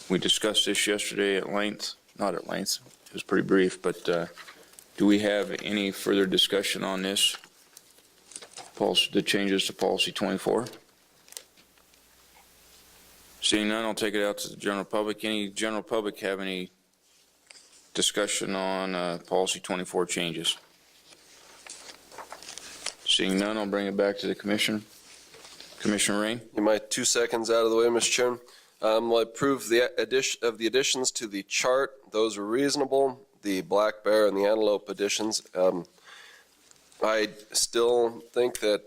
We discussed this yesterday at length, not at length, it was pretty brief, but do we have any further discussion on this? The changes to policy 24? Seeing none, I'll take it out to the general public. Any general public have any discussion on policy 24 changes? Seeing none, I'll bring it back to the commission. Commissioner Rain? In my 2 seconds out of the way, Mr. Chairman. I approve the additions to the chart. Those are reasonable. The black bear and the antelope additions. I still think that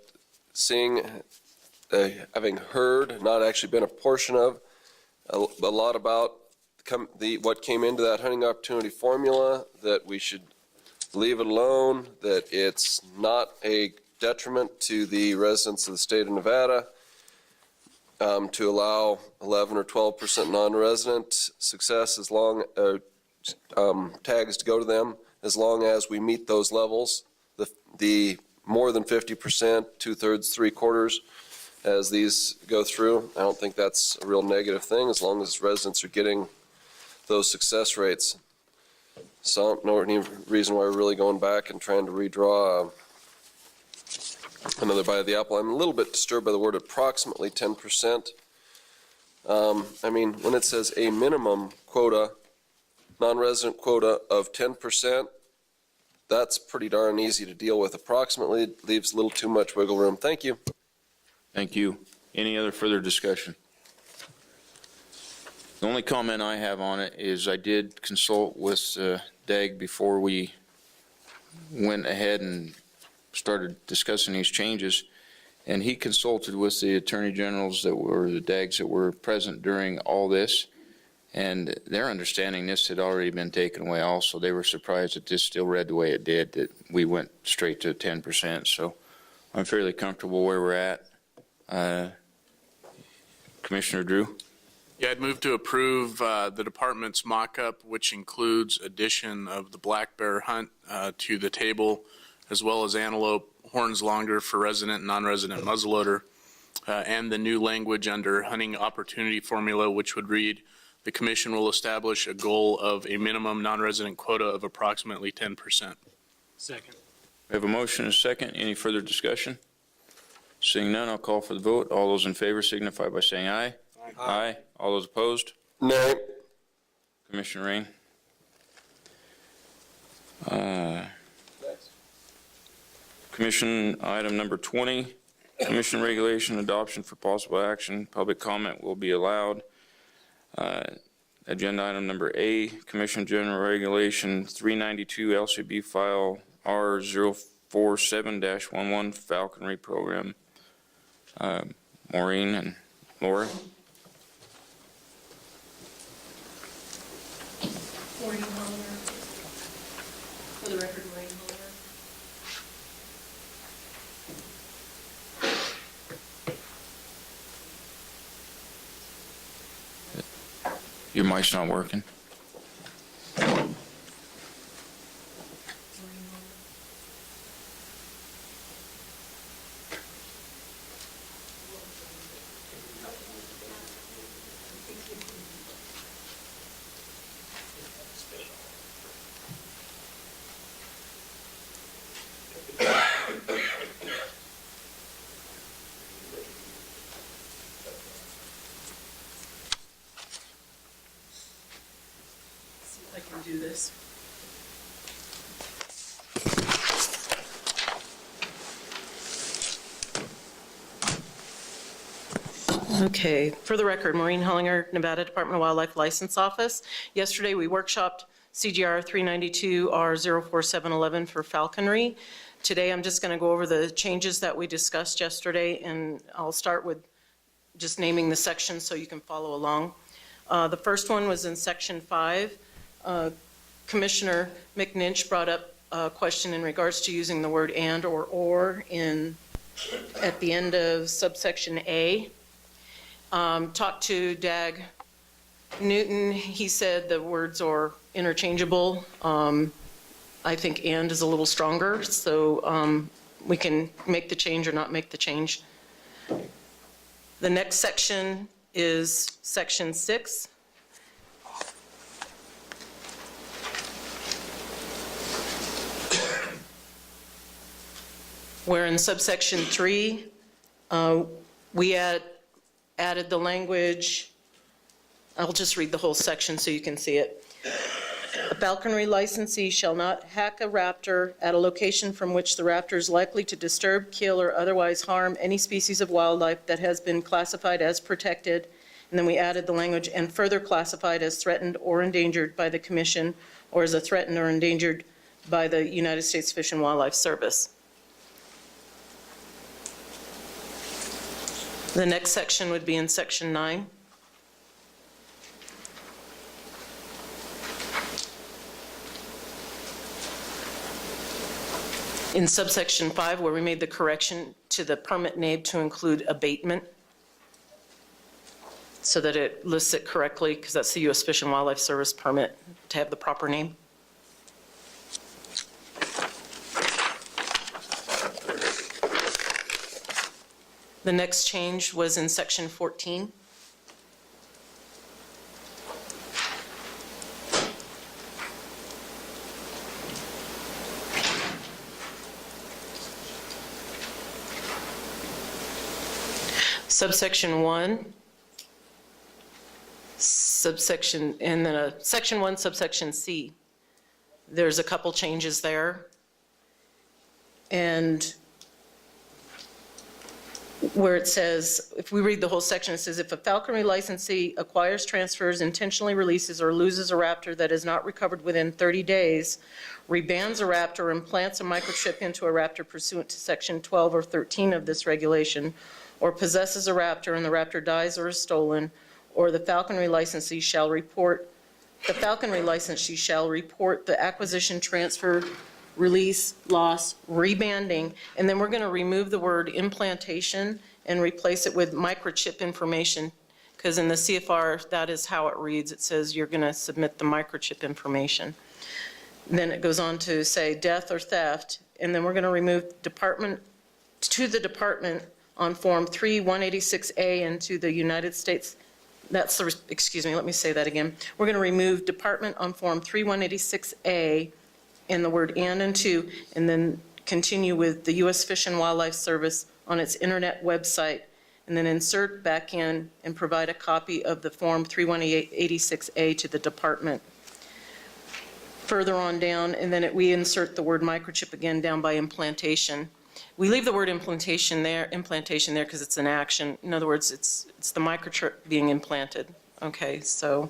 having heard, not actually been a portion of, a lot about what came into that hunting opportunity formula, that we should leave it alone, that it's not a detriment to the residents of the state of Nevada, to allow 11 or 12% non-resident success as long tags to go to them, as long as we meet those levels. The more than 50%, 2/3, 3/4, as these go through, I don't think that's a real negative thing, as long as residents are getting those success rates. So I don't know any reason why we're really going back and trying to redraw another bite of the apple. I'm a little bit disturbed by the word approximately 10%. I mean, when it says a minimum quota, non-resident quota of 10%, that's pretty darn easy to deal with. Approximately leaves a little too much wiggle room. Thank you. Thank you. Any other further discussion? The only comment I have on it is I did consult with DAG before we went ahead and started discussing these changes, and he consulted with the attorney generals that were the DAGs that were present during all this, and their understanding this had already been taken away also. They were surprised that this still read the way it did, that we went straight to 10%. So I'm fairly comfortable where we're at. Commissioner Drew? Yeah, I'd move to approve the department's mock-up, which includes addition of the black bear hunt to the table, as well as antelope horns longer for resident and non-resident muzzleloader, and the new language under hunting opportunity formula, which would read, the commission will establish a goal of a minimum non-resident quota of approximately 10%. Second. We have a motion and a second. Any further discussion? Seeing none, I'll call for the vote. All those in favor signify by saying aye. Aye. Aye. All those opposed? Nay. Commissioner Rain? Commission item number 20, commission regulation adoption for possible action. Public comment will be allowed. Agenda item number A, commission general regulation 392 LCB file R047-11 Falconry program. Maureen and Laura. Maureen Hullinger. For the record, Maureen Hullinger. Your mic's not working. I can do this. Okay, for the record, Maureen Hullinger, Nevada Department of Wildlife License Office. Yesterday we workshopped CGR 392 R04711 for falconry. Today I'm just going to go over the changes that we discussed yesterday, and I'll start with just naming the sections so you can follow along. The first one was in section 5. Commissioner McNinch brought up a question in regards to using the word and or at the end of subsection A. Talked to Dag Newton. He said the words are interchangeable. I think and is a little stronger, so we can make the change or not make the change. The next section is section 6. Where in subsection 3, we added the language, I'll just read the whole section so you can see it. A falconry licensee shall not hack a raptor at a location from which the raptor is likely to disturb, kill, or otherwise harm any species of wildlife that has been classified as protected. And then we added the language, and further classified as threatened or endangered by the Commission, or as a threatened or endangered by the United States Fish and Wildlife Service. The next section would be in section 9. In subsection 5, where we made the correction to the permit name to include abatement, so that it lists it correctly, because that's the U.S. Fish and Wildlife Service permit to have the proper name. The next change was in section 14. Subsection 1, subsection, and then section 1, subsection C. There's a couple changes there. And where it says, if we read the whole section, it says, if a falconry licensee acquires, transfers, intentionally releases, or loses a raptor that is not recovered within 30 days, rebans a raptor, and plants a microchip into a raptor pursuant to section 12 or 13 of this regulation, or possesses a raptor and the raptor dies or is stolen, or the falconry licensee shall report the acquisition, transfer, release, loss, rebanding, and then we're going to remove the word implantation and replace it with microchip information, because in the CFR, that is how it reads. It says you're going to submit the microchip information. Then it goes on to say death or theft, and then we're going to remove department on Form 3-186A and to the United States, excuse me, let me say that again. We're going to remove department on Form 3-186A and the word and to, and then continue with the U.S. Fish and Wildlife Service on its internet website, and then insert back in and provide a copy of the Form 3-186A to the department. Further on down, and then we insert the word microchip again down by implantation. We leave the word implantation there because it's an action. In other words, it's the microchip being implanted. Okay, so.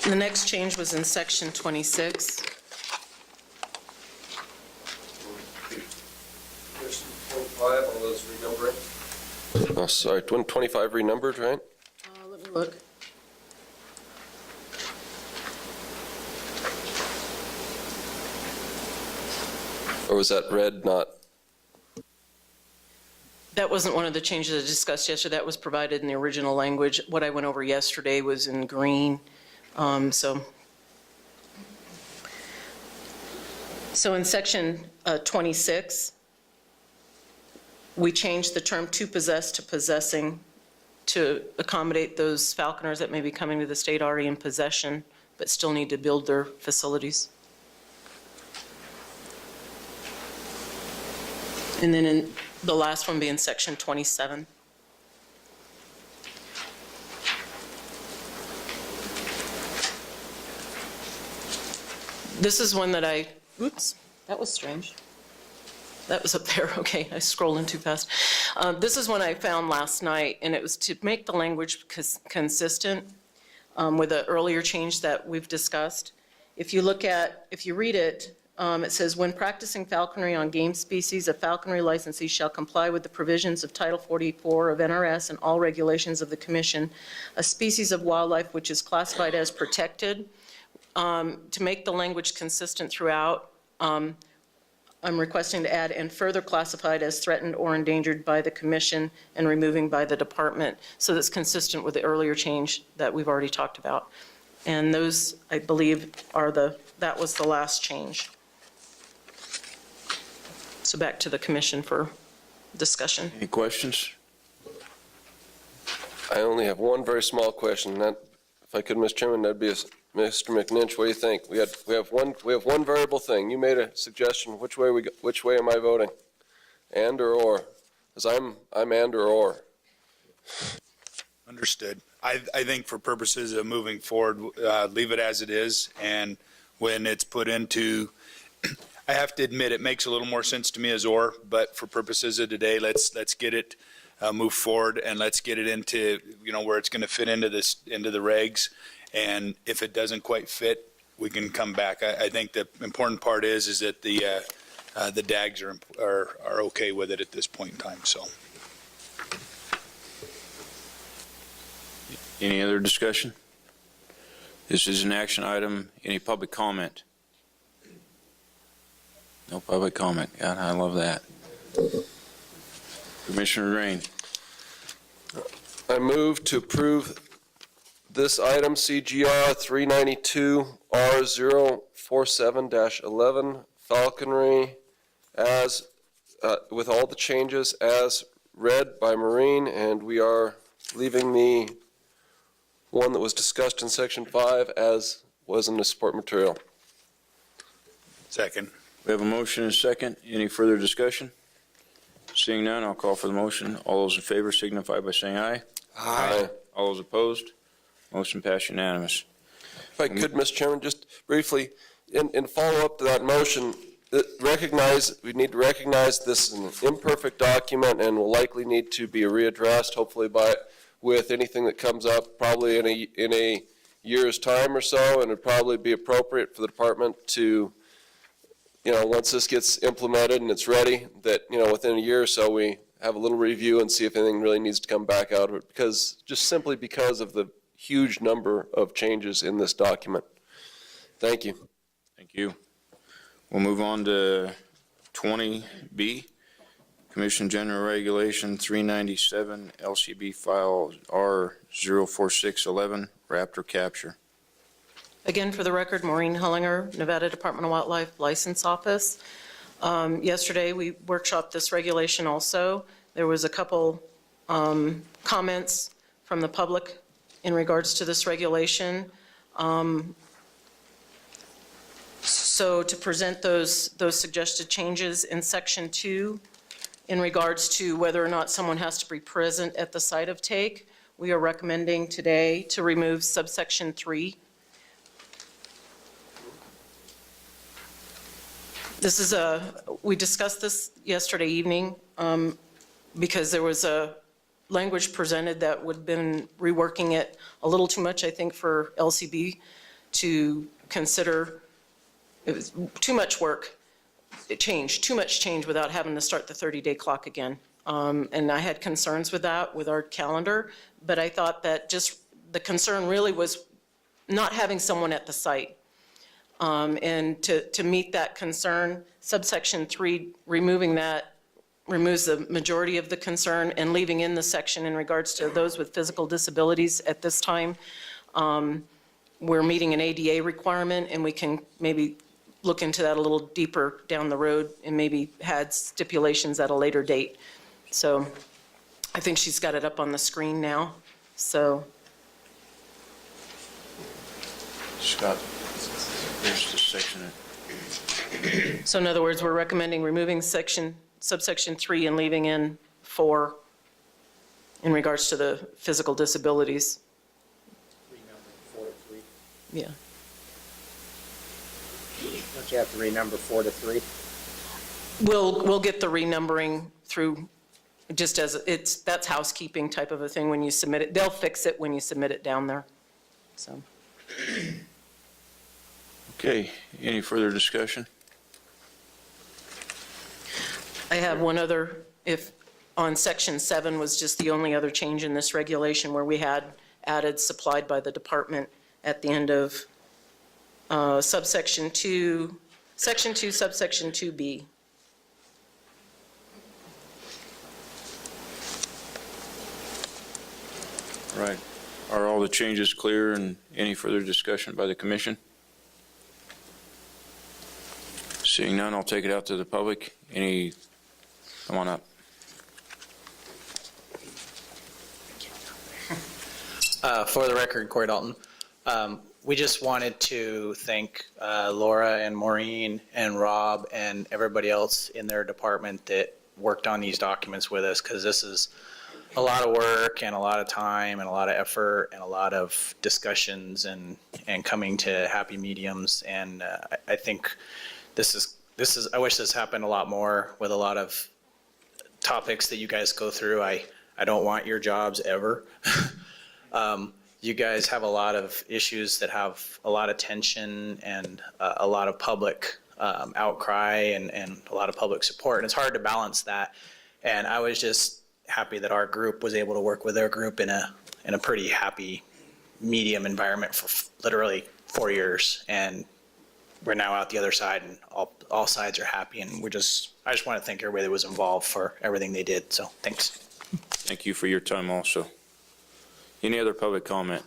The next change was in section 26. There's 25, all those renumbering. Oh, sorry, 25 renumbered, right? Let me look. Or was that red, not? That wasn't one of the changes I discussed yesterday. That was provided in the original language. What I went over yesterday was in green. So in section 26, we changed the term to possess to possessing to accommodate those falconers that may be coming to the state already in possession, but still need to build their facilities. And then in the last one being section 27. This is one that oops, that was strange. That was up there, okay, I scrolled in too fast. This is one I found last night, and it was to make the language consistent with the earlier change that we've discussed. If you read it, it says, when practicing falconry on game species, a falconry licensee shall comply with the provisions of Title 44 of NRS and all regulations of the Commission. A species of wildlife which is classified as protected. To make the language consistent throughout, I'm requesting to add, and further classified as threatened or endangered by the Commission and removing by the Department, so that's consistent with the earlier change that we've already talked about. And those, I believe, that was the last change. So back to the commission for discussion. Any questions? I only have one very small question. That, if I could, Mr. Chairman, that'd be Mr. McNinch. What do you think? We have one variable thing. You made a suggestion. Which way am I voting? And or? Because I'm and or. Understood. I think for purposes of moving forward, leave it as it is. And when it's put into, I have to admit, it makes a little more sense to me as or, but for purposes of today, let's get it move forward and let's get it into, where it's going to fit into the regs. And if it doesn't quite fit, we can come back. I think the important part is that the DAGs are okay with it at this point in time. So. Any other discussion? This is an action item. Any public comment? No public comment. God, I love that. Commissioner Rain. I move to approve this item, CGR 392R047-11, Falconry, as, with all the changes as read by Maureen, and we are leaving the one that was discussed in section 5 as was in the support material. Second. We have a motion and a second. Any further discussion? Seeing none, I'll call for the motion. All those in favor signify by saying aye. Aye. All those opposed? Motion passed unanimous. If I could, Mr. Chairman, just briefly, in follow-up to that motion, we need to recognize this is an imperfect document and will likely need to be readdressed, hopefully with anything that comes up probably in a year's time or so, and it'd probably be appropriate for the department to, once this gets implemented and it's ready, that, within a year or so we have a little review and see if anything really needs to come back out of it, simply because of the huge number of changes in this document. Thank you. Thank you. We'll move on to 20B. Commission General Regulation 397, LCB File R04611, Raptor Capture. Again, for the record, Maureen Hullinger, Nevada Department of Wildlife License Office. Yesterday, we workshopped this regulation also. There was a couple comments from the public in regards to this regulation. So to present those suggested changes in Section 2, in regards to whether or not someone has to be present at the site of take, we are recommending today to remove subsection 3. We discussed this yesterday evening because there was a language presented that would have been reworking it a little too much, I think, for LCB to consider. It was too much work. Too much change without having to start the 30-day clock again. And I had concerns with that, with our calendar, but I thought that just the concern really was not having someone at the site. And to meet that concern, subsection 3, removing that removes the majority of the concern, and leaving in the section in regards to those with physical disabilities at this time. We're meeting an ADA requirement, and we can maybe look into that a little deeper down the road and maybe had stipulations at a later date. So I think she's got it up on the screen now. So. Scott, there's the section. So in other words, we're recommending removing subsection 3 and leaving in 4 in regards to the physical disabilities. Renumber 4 to 3. Yeah. Don't you have to renumber 4 to 3? We'll get the renumbering through, just as that's housekeeping type of a thing when you submit it. They'll fix it when you submit it down there. So. Okay, any further discussion? I have one other, if on section 7 was just the only other change in this regulation where we had added supplied by the department at the end of subsection 2, section 2, subsection 2B. Right. Are all the changes clear, and any further discussion by the commission? Seeing none, I'll take it out to the public. Come on up. For the record, Corey Dalton. We just wanted to thank Laura and Maureen and Robb and everybody else in their department that worked on these documents with us, because this is a lot of work and a lot of time and a lot of effort and a lot of discussions and coming to happy mediums. And I think this is, I wish this happened a lot more with a lot of topics that you guys go through. I don't want your jobs ever. You guys have a lot of issues that have a lot of tension and a lot of public outcry and a lot of public support. And it's hard to balance that. And I was just happy that our group was able to work with their group in a pretty happy medium environment for literally 4 years. And we're now out the other side and all sides are happy. And I just want to thank everybody that was involved for everything they did. So thanks. Thank you for your time also. Any other public comment?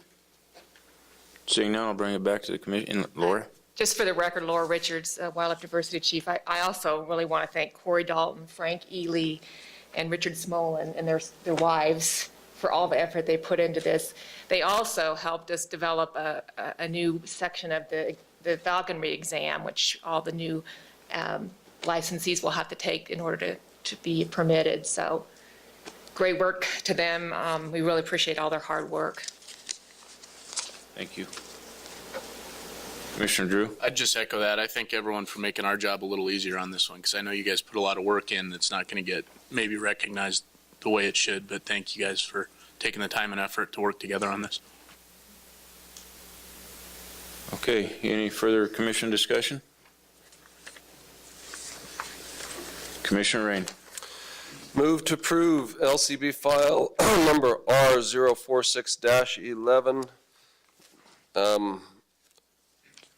Seeing none, I'll bring it back to the commission. Laura? Just for the record, Laura Richards, Wildlife Diversity Chief. I also really want to thank Corey Dalton, Frank Ely, and Richard Smolin and their wives for all the effort they put into this. They also helped us develop a new section of the Falconry exam, which all the new licensees will have to take in order to be permitted. So great work to them. We really appreciate all their hard work. Thank you. Commissioner Drew? I'd just echo that. I thank everyone for making our job a little easier on this one, because I know you guys put a lot of work in that's not going to get maybe recognized the way it should, but thank you guys for taking the time and effort to work together on this. Okay, any further commission discussion? Commissioner Rain. Move to approve LCB file number R046-11,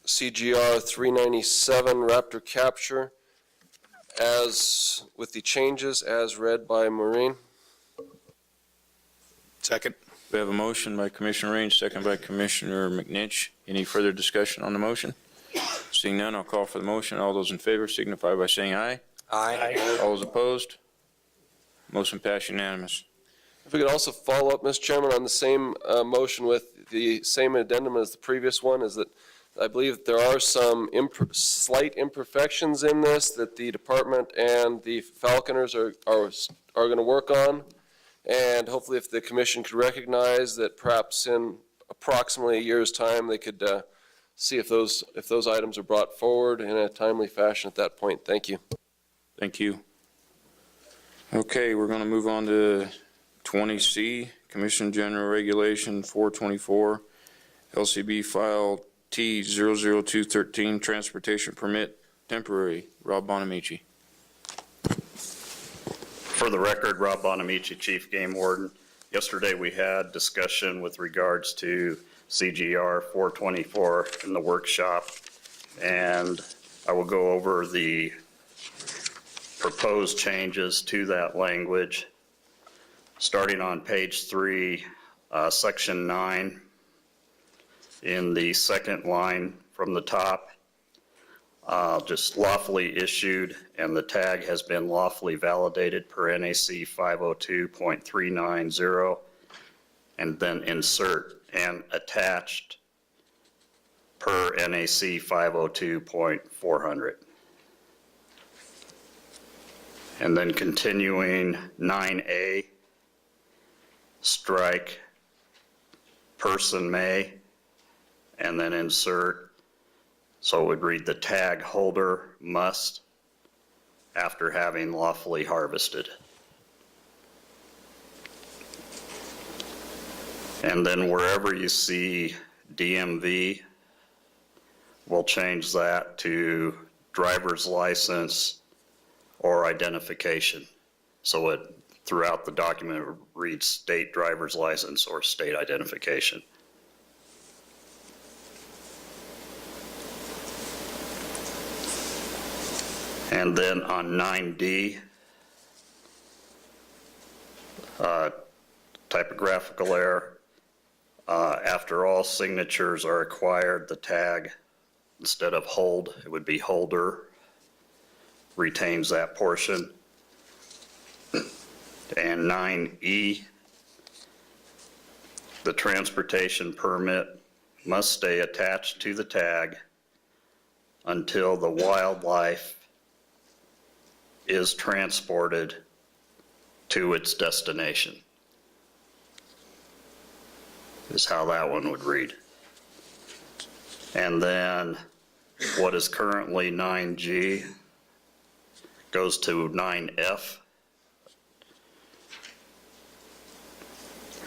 CGR 397 Raptor capture, as with the changes as read by Maureen. Second. We have a motion by Commissioner Rain, second by Commissioner McNinch. Any further discussion on the motion? Seeing none, I'll call for the motion. All those in favor signify by saying aye. Aye. All those opposed? Motion passed unanimous. If we could also follow up, Mr. Chairman, on the same motion with the same addendum as the previous one, is that I believe there are some slight imperfections in this that the department and the Falconers are going to work on. And hopefully if the commission could recognize that perhaps in approximately a year's time, they could see if those items are brought forward in a timely fashion at that point. Thank you. Thank you. Okay, we're going to move on to 20C, Commission General Regulation 424, LCB File T00213, Transportation Permit Temporary. Robb Bonamici. For the record, Robb Bonamici, Chief Game Warden. Yesterday we had discussion with regards to CGR 424 in the workshop, and I will go over the proposed changes to that language. Starting on page 3, section 9, in the second line from the top, just lawfully issued, and the tag has been lawfully validated per NAC 502.390, and then insert and attached per NAC 502.400. And then continuing 9A, strike person may, and then insert, so it would read the tag holder must after having lawfully harvested. And then wherever you see DMV, we'll change that to driver's license or identification. So it, throughout the document, it reads state driver's license or state identification. And then on 9D, typographical error, after all signatures are acquired, the tag, instead of hold, it would be holder. retains that portion. And 9E, the transportation permit must stay attached to the tag until the wildlife is transported to its destination, is how that one would read. And then what is currently 9G goes to 9F.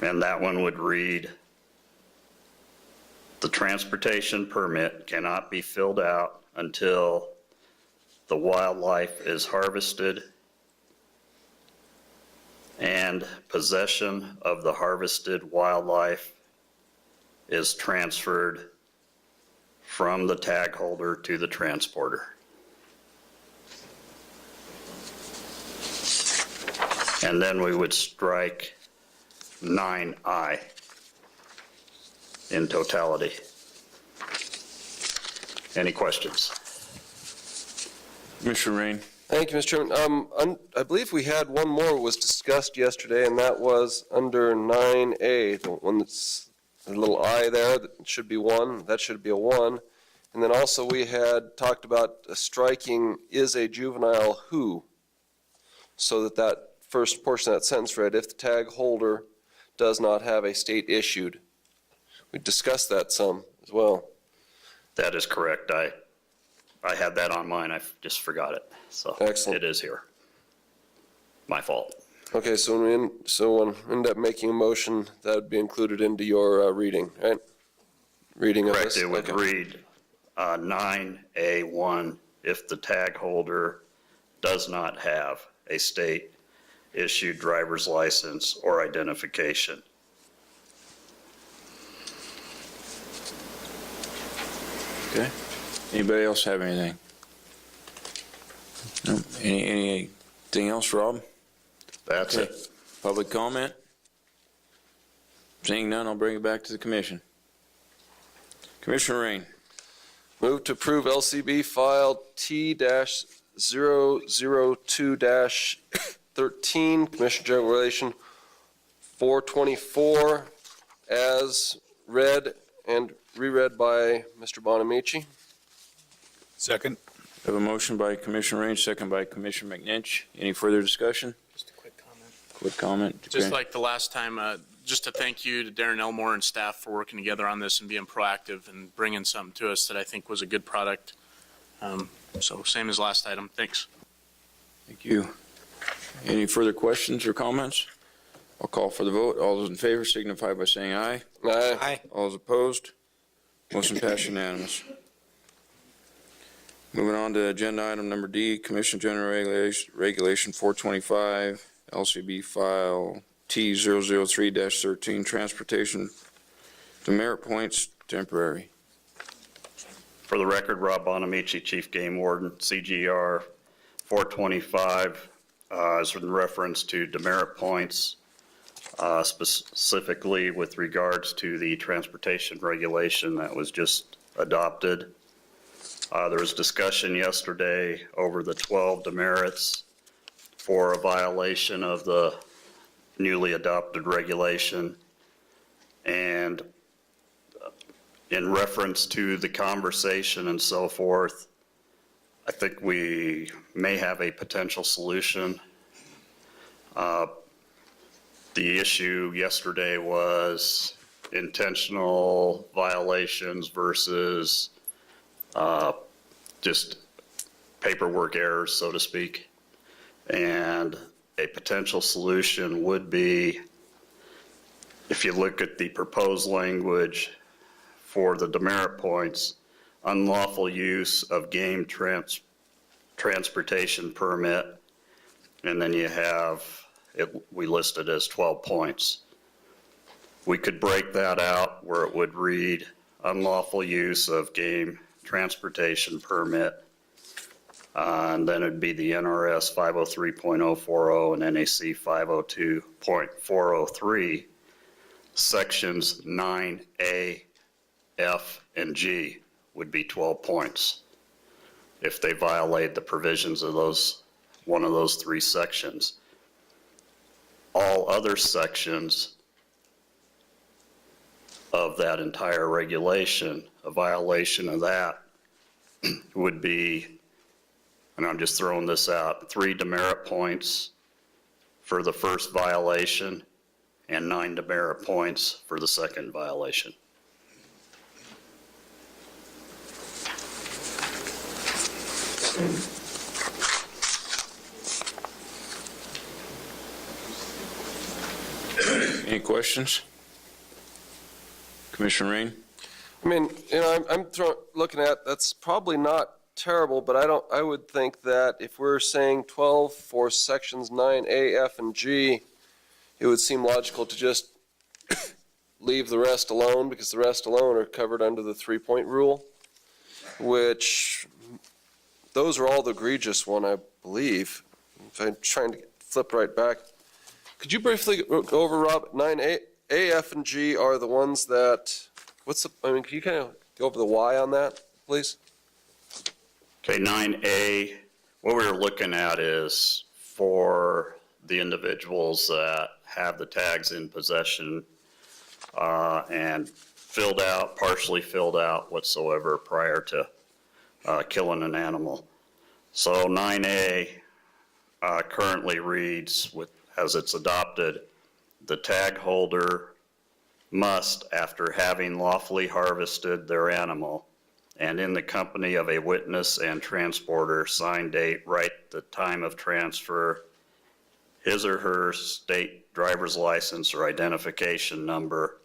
And that one would read, the transportation permit cannot be filled out until the wildlife is harvested and possession of the harvested wildlife is transferred from the tag holder to the transporter. And then we would strike 9I in totality. Any questions? Commissioner Rain? Thank you, Mr. Chairman. I believe we had one more was discussed yesterday, and that was under 9A, the one that's a little I there, that should be 1, that should be a 1. And then also we had talked about striking is a juvenile who, so that that first portion of that sentence read, if the tag holder does not have a state issued. We discussed that some as well. That is correct. I had that on mine. I just forgot it. So Excellent. it is here. My fault. Okay, so when we end up making a motion, that would be included into your reading, right? Reading of Correct. this? It would Okay. read 9A1 if the tag holder does not have a state issued driver's license or identification. Okay. Anybody else have anything? No. Anything else, Rob? That's Okay. it. Public comment? Seeing none, I'll bring it back to the commission. Commissioner Rain? Move to approve LCB file T-002-13, Commission General Regulation 424, as read and reread by Mr. Bonamici. Second. I have a motion by Commissioner Rain, second by Commissioner McNinch. Any further discussion? Just a quick comment. Quick comment? Just Okay. like the last time, just to thank you to Darren Elmore and staff for working together on this and being proactive and bringing something to us that I think was a good product. So same as last item. Thanks. Thank you. Any further questions or comments? I'll call for the vote. All those in favor signify by saying aye. Aye. All those opposed? Motion passed unanimous. Moving on to agenda item number D, Commission General Regulation 425, LCB file T003-13, Transportation Demerit Points, temporary. For the record, Robb Bonamici, Chief Game Warden, CGR 425 is in reference to demerit points, specifically with regards to the transportation regulation that was just adopted. There was discussion yesterday over the 12 demerits for a violation of the newly adopted regulation. And in reference to the conversation and so forth, I think we may have a potential solution. The issue yesterday was intentional violations versus just paperwork errors, so to speak. And a potential solution would be, if you look at the proposed language for the demerit points, unlawful use of game transportation permit, and then you have it, we listed as 12 points. We could break that out where it would read unlawful use of game transportation permit, and then it'd be the NRS 503.040 and NAC 502.403, sections 9A, F, and G would be 12 points. if they violate the provisions of one of those 3 sections. All other sections of that entire regulation, a violation of that would be, and I'm just throwing this out, 3 demerit points for the first violation and 9 demerit points for the second violation. Any questions? Commissioner Rain? I mean, I'm looking at, that's probably not terrible, but I would think that if we're saying 12 for sections 9A, F, and G, it would seem logical to just leave the rest alone, because the rest alone are covered under the 3-point rule, which those are all the egregious one, I believe. If I'm trying to flip right back. Could you briefly go over, Rob, 9A, F, and G are the ones that, can you kind of go over the why on that, please? Okay, 9A, what we're looking at is for the individuals that have the tags in possession and filled out, partially filled out whatsoever prior to killing an animal. So 9A currently reads, as it's adopted, the tag holder must, after having lawfully harvested their animal, and in the company of a witness and transporter, sign, date, write the time of transfer, his or her state driver's license or identification number,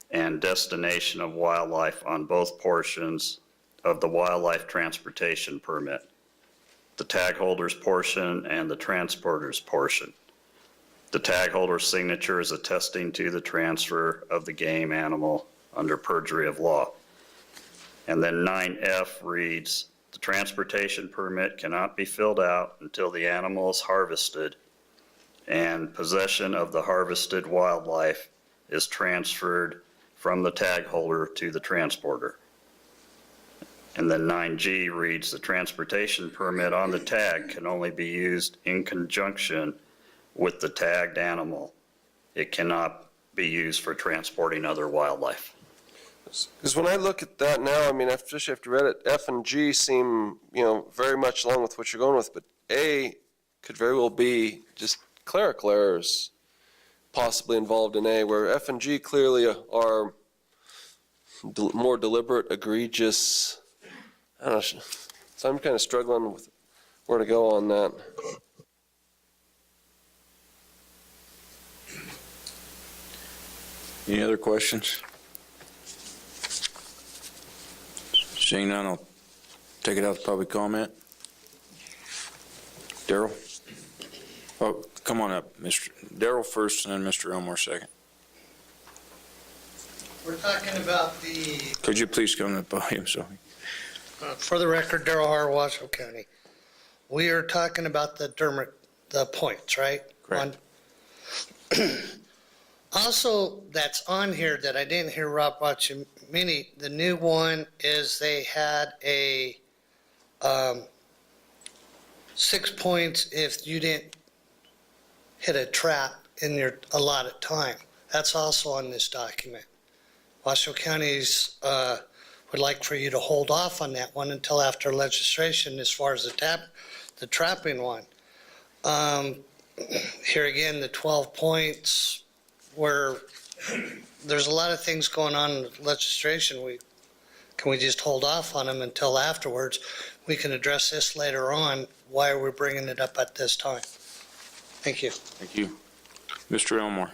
and destination of wildlife on both portions of the wildlife transportation permit, the tag holder's portion and the transporter's portion. The tag holder's signature is attesting to the transfer of the game animal under perjury of law. And then 9F reads, the transportation permit cannot be filled out until the animal is harvested and possession of the harvested wildlife is transferred from the tag holder to the transporter. And then 9G reads, the transportation permit on the tag can only be used in conjunction with the tagged animal. It cannot be used for transporting other wildlife. Because when I look at that now, I mean, especially after read it, F and G seem, very much along with what you're going with, but A could very well be just clerical errors possibly involved in A, where F and G clearly are more deliberate, egregious. I don't know. So I'm kind of struggling with where to go on that. Any other questions? Seeing none, I'll take it out to public comment. Daryl? Oh, come on up, Mr. Daryl first and then Mr. Elmore second. We're talking about the, Could you please come to the podium, so? for the record, Darrell Har, Washoe County. We are talking about the points, right? Correct. Also, that's on here that I didn't hear Rob Mini, the new one is they had a 6 points if you didn't hit a trap in your allotted time. That's also on this document. Washoe County's would like for you to hold off on that one until after legislation as far as the trapping one. Here again, the 12 points, where there's a lot of things going on in legislation. Can we just hold off on them until afterwards? We can address this later on. Why are we bringing it up at this time? Thank you. Thank you. Mr. Elmore?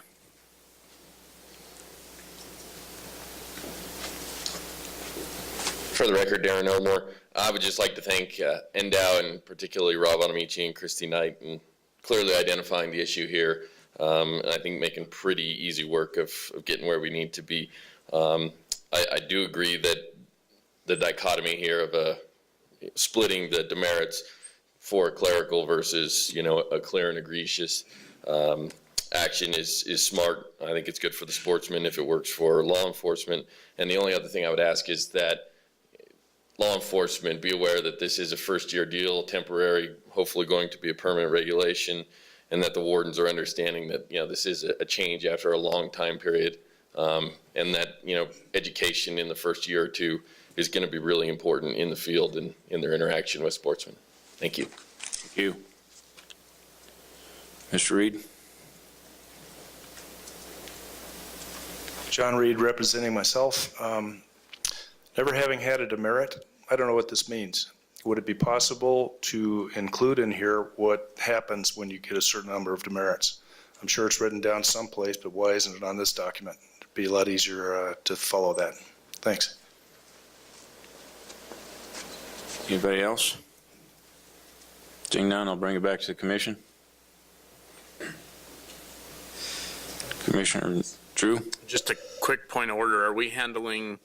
For the record, Darren Elmore, I would just like to thank NDOW and particularly Rob Bonamici and Christy Knight and clearly identifying the issue here. And I think making pretty easy work of getting where we need to be. I do agree that the dichotomy here of splitting the demerits for clerical versus, a clear and egregious action is smart. I think it's good for the sportsman if it works for law enforcement. And the only other thing I would ask is that law enforcement be aware that this is a first-year deal, temporary, hopefully going to be a permanent regulation, and that the wardens are understanding that, this is a change after a long time period, and that, education in the first year or two is going to be really important in the field and in their interaction with sportsmen. Thank you. Thank you. Mr. Reed? John Reed, representing myself. Never having had a demerit, I don't know what this means. Would it be possible to include in here what happens when you get a certain number of demerits? I'm sure it's written down someplace, but why isn't it on this document? It'd be a lot easier to follow that. Thanks. Anybody else? Seeing none, I'll bring it back to the commission. Commissioner Drew? Just a quick point of order. Are we handling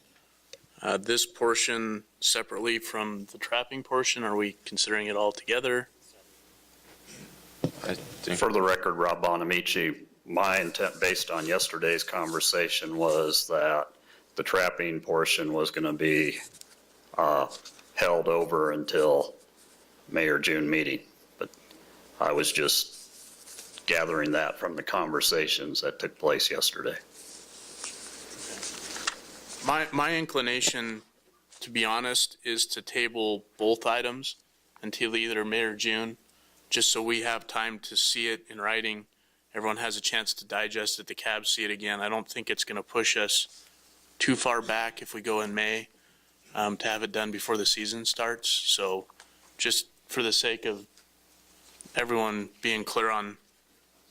this portion separately from the trapping portion? Are we considering it all together? I think For the record, Robb Bonamici, my intent based on yesterday's conversation was that the trapping portion was going to be held over until May or June meeting. But I was just gathering that from the conversations that took place yesterday. My inclination, to be honest, is to table both items until either May or June, just so we have time to see it in writing. Everyone has a chance to digest it, the cabs see it again. I don't think it's going to push us too far back if we go in May to have it done before the season starts. So just for the sake of everyone being clear on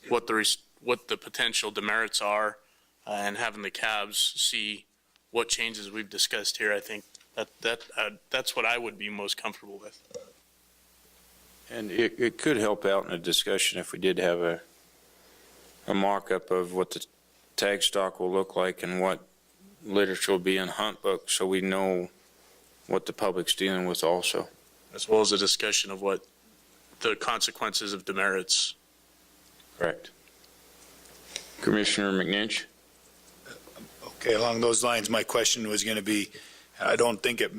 what the potential demerits are and having the cabs see what changes we've discussed here, I think that's what I would be most comfortable with. And it could help out in a discussion if we did have a mock-up of what the tag stock will look like and what literature will be in hunt books, so we know what the public's dealing with also. As well as a discussion of what the consequences of demerits. Correct. Commissioner McNinch? Okay, along those lines, my question was going to be, I don't think it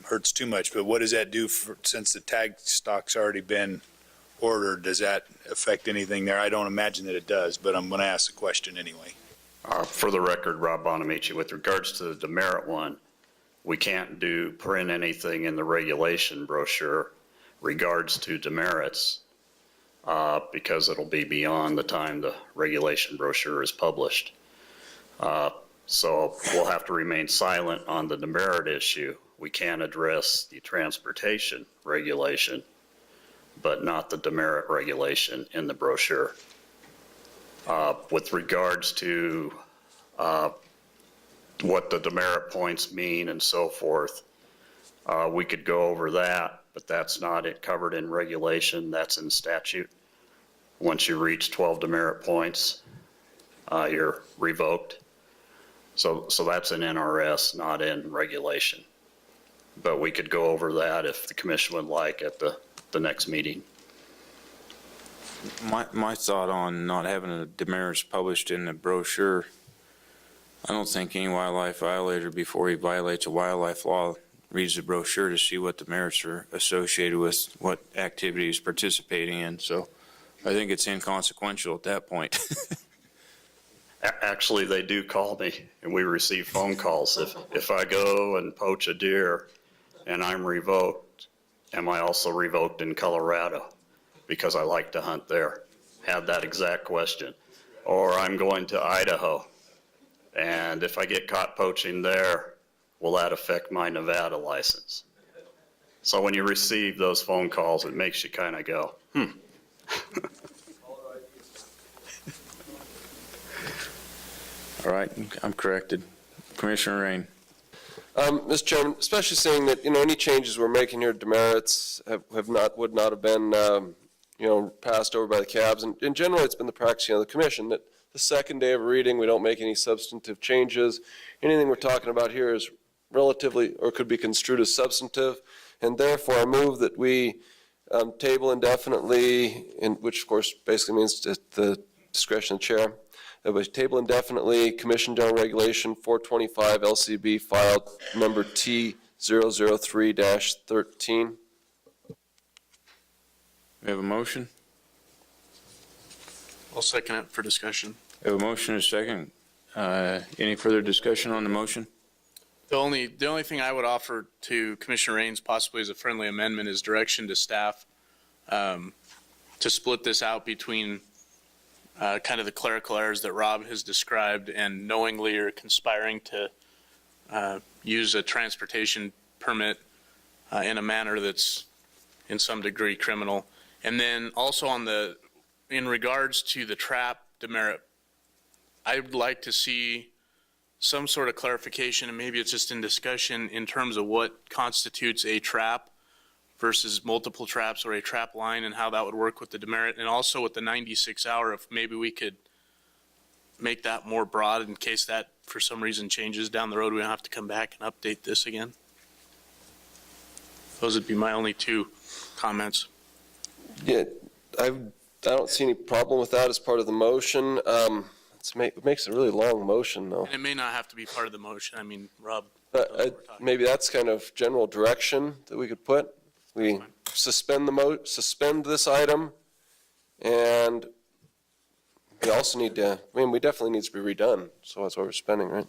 hurts too much, but what does that do since the tag stock's already been ordered? Does that affect anything there? I don't imagine that it does, but I'm going to ask the question anyway. For the record, Robb Bonamici, with regards to the demerit one, we can't print anything in the regulation brochure regards to demerits because it'll be beyond the time the regulation brochure is published. So we'll have to remain silent on the demerit issue. We can address the transportation regulation, but not the demerit regulation in the brochure. With regards to what the demerit points mean and so forth, we could go over that, but that's not covered in regulation. That's in statute. Once you reach 12 demerit points, you're revoked. So that's in NRS, not in regulation. But we could go over that if the commission would like at the next meeting. My thought on not having the demerits published in the brochure, I don't think any wildlife violator, before he violates a wildlife law, reads the brochure to see what demerits are associated with what activity he's participating in. So I think it's inconsequential at that point. Actually, they do call me, and we receive phone calls. If I go and poach a deer and I'm revoked, am I also revoked in Colorado? Because I like to hunt there. Had that exact question. Or I'm going to Idaho, and if I get caught poaching there, will that affect my Nevada license? So when you receive those phone calls, it makes you kind of go, All right, I'm corrected. Commissioner Rain. Mr. Chairman, especially saying that, any changes we're making here, demerits would not have been, passed over by the cabs. And in general, it's been the practice, of the commission that the second day of reading, we don't make any substantive changes. Anything we're talking about here is relatively, or could be construed as substantive. And therefore, I move that we table indefinitely, which of course basically means at the discretion of the chair, that we table indefinitely Commission General Regulation 425 LCB file number T 003-13. We have a motion? I'll second it for discussion. We have a motion and a second. Any further discussion on the motion? The only thing I would offer to Commissioner Raines, possibly as a friendly amendment, is direction to staff to split this out between kind of the clerical errors that Robb has described and knowingly or conspiring to use a transportation permit in a manner that's in some degree criminal. And then also in regards to the trap demerit, I would like to see some sort of clarification, and maybe it's just in discussion, in terms of what constitutes a trap versus multiple traps or a trap line, and how that would work with the demerit, and also with the 96-hour, if maybe we could make that more broad in case that for some reason changes down the road, we don't have to come back and update this again. Those would be my only two comments. Yeah, I don't see any problem with that as part of the motion. It makes a really long motion, though. And it may not have to be part of the motion. I mean, Rob. Maybe that's kind of general direction that we could put. We suspend this item, and we also need to, we definitely needs to be redone, so that's why we're spending, right?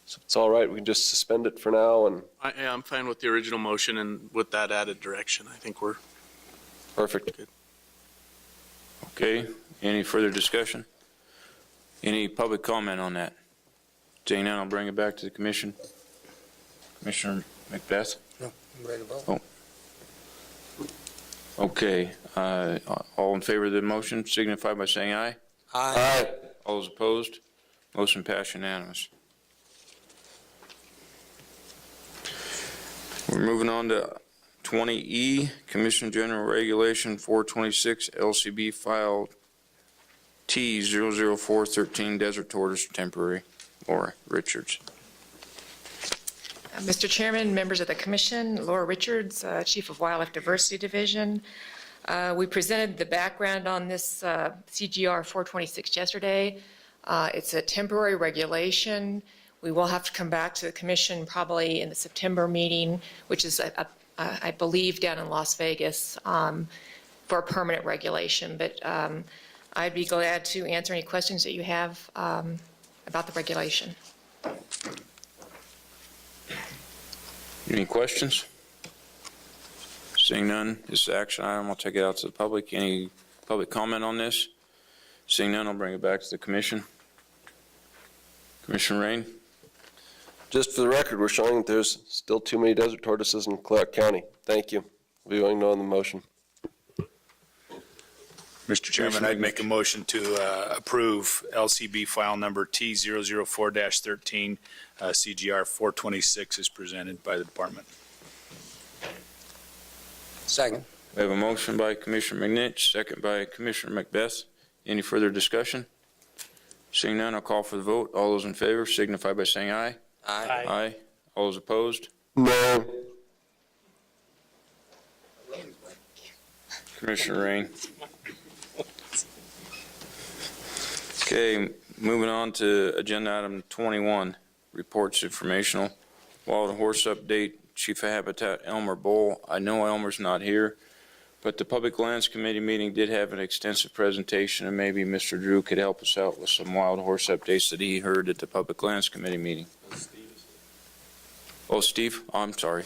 So it's all right, we can just suspend it for now, and Yeah, I'm fine with the original motion and with that added direction. I think we're perfect. good. Okay, any further discussion? Any public comment on that? Seeing none, I'll bring it back to the commission. Commissioner Macbeth? No, I'm ready to vote. Oh. Okay, all in favor of the motion signify by saying aye. Aye. All those opposed? Motion passed unanimous. We're moving on to 20E, Commission General Regulation 426, LCB File T00413, Desert Tortoise Temporary. Laura Richards. Mr. Chairman, members of the commission, Laura Richards, Chief of Wildlife Diversity Division. We presented the background on this CGR 426 yesterday. It's a temporary regulation. We will have to come back to the commission probably in the September meeting, which is, I believe, down in Las Vegas for a permanent regulation. But I'd be glad to answer any questions that you have about the regulation. Any questions? Seeing none, this is action item. I'll take it out to the public. Any public comment on this? Seeing none, I'll bring it back to the commission. Commissioner Rain? Just for the record, we're showing that there's still too many desert tortoises in Clark County. Thank you. We'll be voting no on the motion. Mr. Chairman, I'd make a motion to approve LCB file number T004-13, CGR 426 as presented by the department. Second. We have a motion by Commissioner McNitch, second by Commissioner Macbeth. Any further discussion? Seeing none, I'll call for the vote. All those in favor signify by saying aye. Aye. Aye. All those opposed? No. Commissioner Rain. Okay, moving on to agenda item 21, reports informational. Wild horse update, Chief of Habitat Elmer Bull. I know Elmer's not here, but the Public Lands Committee meeting did have an extensive presentation, and maybe Mr. Drew could help us out with some wild horse updates that he heard at the Public Lands Committee meeting. Oh, Steve? Oh, I'm sorry.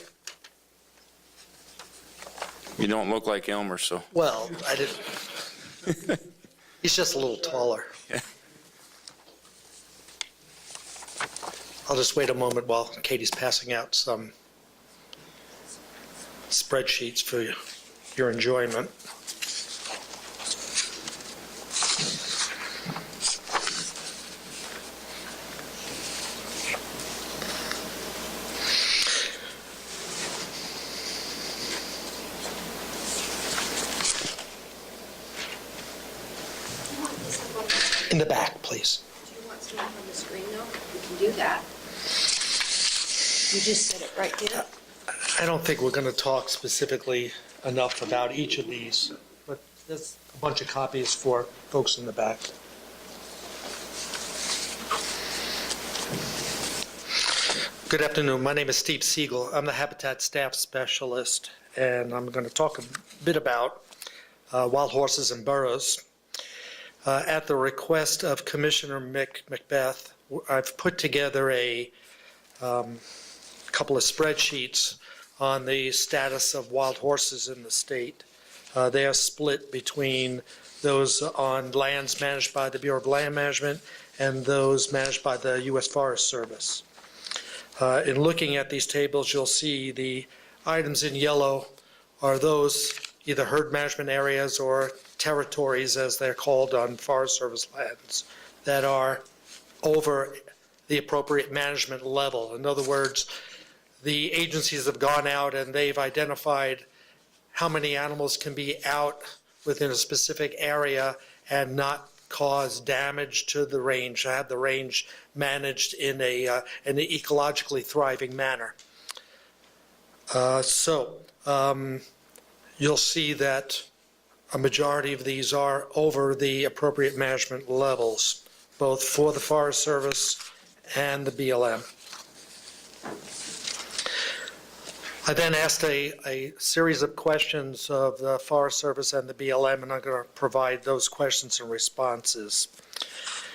You don't look like Elmer, so. Well, I didn't. He's just a little taller. Yeah. I'll just wait a moment while Katie's passing out some spreadsheets for your enjoyment. In the back, please. Do you want someone on the screen though? We can do that. You just said it right there. I don't think we're going to talk specifically enough about each of these, but there's a bunch of copies for folks in the back. Good afternoon. My name is Steve Siegel. I'm the Habitat Staff Specialist, and I'm going to talk a bit about wild horses and burros. At the request of Commissioner Macbeth, I've put together a couple of spreadsheets on the status of wild horses in the state. They are split between those on lands managed by the Bureau of Land Management and those managed by the U.S. Forest Service. In looking at these tables, you'll see the items in yellow are those either herd management areas or territories, as they're called on Forest Service lands, that are over the appropriate management level. In other words, the agencies have gone out and they've identified how many animals can be out within a specific area and not cause damage to the range, have the range managed in an ecologically thriving manner. You'll see that a majority of these are over the appropriate management levels, both for the Forest Service and the BLM. I then asked a series of questions of the Forest Service and the BLM, and I'm going to provide those questions and responses.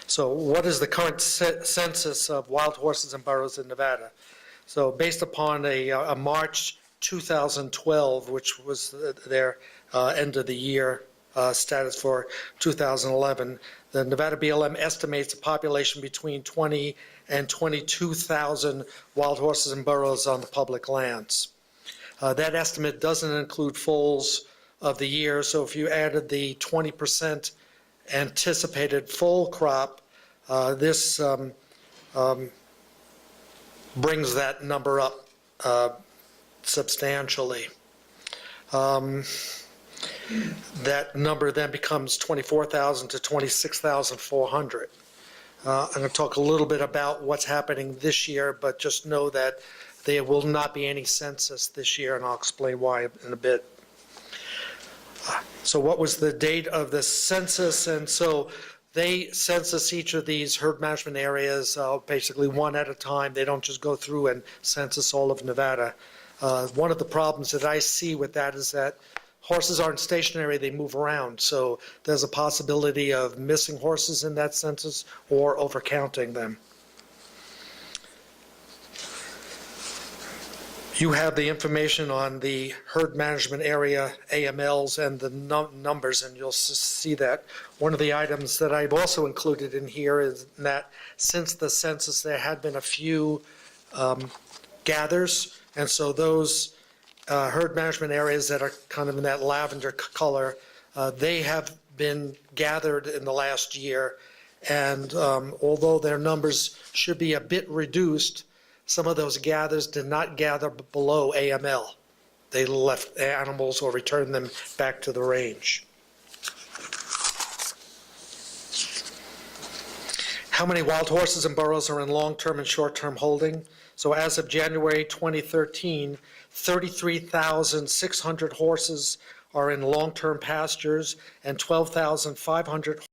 So what is the current census of wild horses and burros in Nevada? So based upon a March 2012, which was their end of the year status for 2011, the Nevada BLM estimates a population between 20 and 22,000 wild horses and burros on the public lands. That estimate doesn't include foals of the year, so if you added the 20% anticipated foal crop, this brings that number up substantially. That number then becomes 24,000 to 26,400. I'm going to talk a little bit about what's happening this year, but just know that there will not be any census this year, and I'll explain why in a bit. So what was the date of the census? And so they census each of these herd management areas basically one at a time. They don't just go through and census all of Nevada. One of the problems that I see with that is that horses aren't stationary, they move around. So there's a possibility of missing horses in that census or overcounting them. You have the information on the herd management area AMLs and the numbers, and you'll see that. One of the items that I've also included in here is that since the census, there had been a few gathers, and so those herd management areas that are kind of in that lavender color, they have been gathered in the last year, and although their numbers should be a bit reduced, some of those gathers did not gather below AML. They left animals or returned them back to the range. How many wild horses and burros are in long-term and short-term holding? So as of January 2013, 33,600 horses are in long-term pastures and 12,500